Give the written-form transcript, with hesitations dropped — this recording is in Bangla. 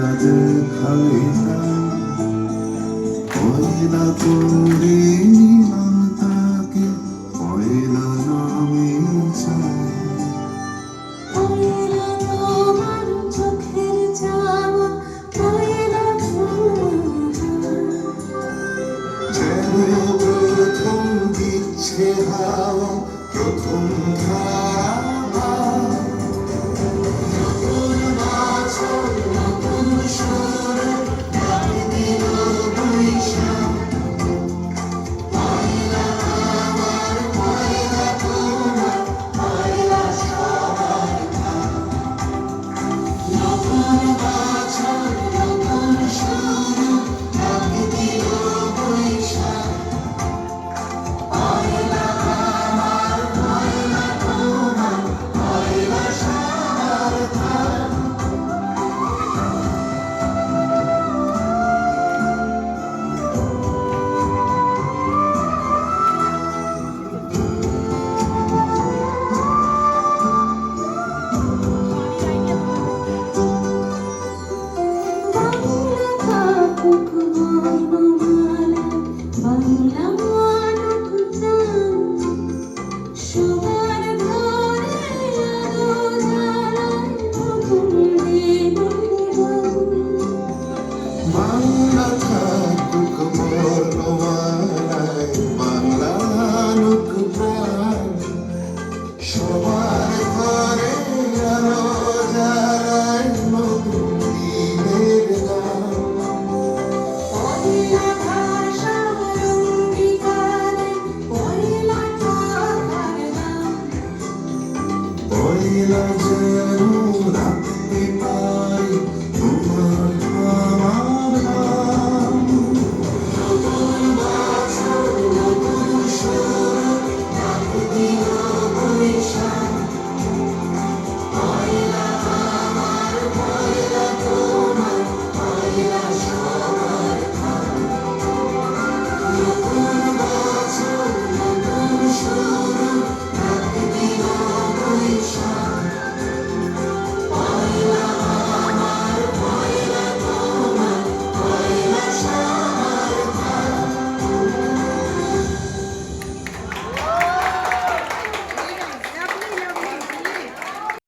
দেখাইতা পয়লা তোরে নাম তাকে পয়লা নামে চাই পয়লা তোমার চোখের চাওয়া পয়লা যেন প্রথম দিচ্ছে হাওয়া প্রথম ধারা নতুন বছর নতুন সুরে ডাক দিল বৈশাখ পয়লা আমার পয়লা তোমার পয়লা সবার নতুন বছর নতুন শুরু ডাক দিল বৈশাখ পয়লা আমার পয়লা তোমার পয়লা সবার বাংলা কাপুক বর্ণমালা বাংলা মানব জান সবার ঘরে আলো জ্বালায় নতুন দিনের গান বাংলা থাকুক বর্ণমালায় বাংলা আনুক প্রাণ সবার ঘরে আলো জ্বালায় নতুন দিনের গান পয়লা ভাষা অঙ্গীকারে পয়লা কথার গান পয়লা যেন রাতে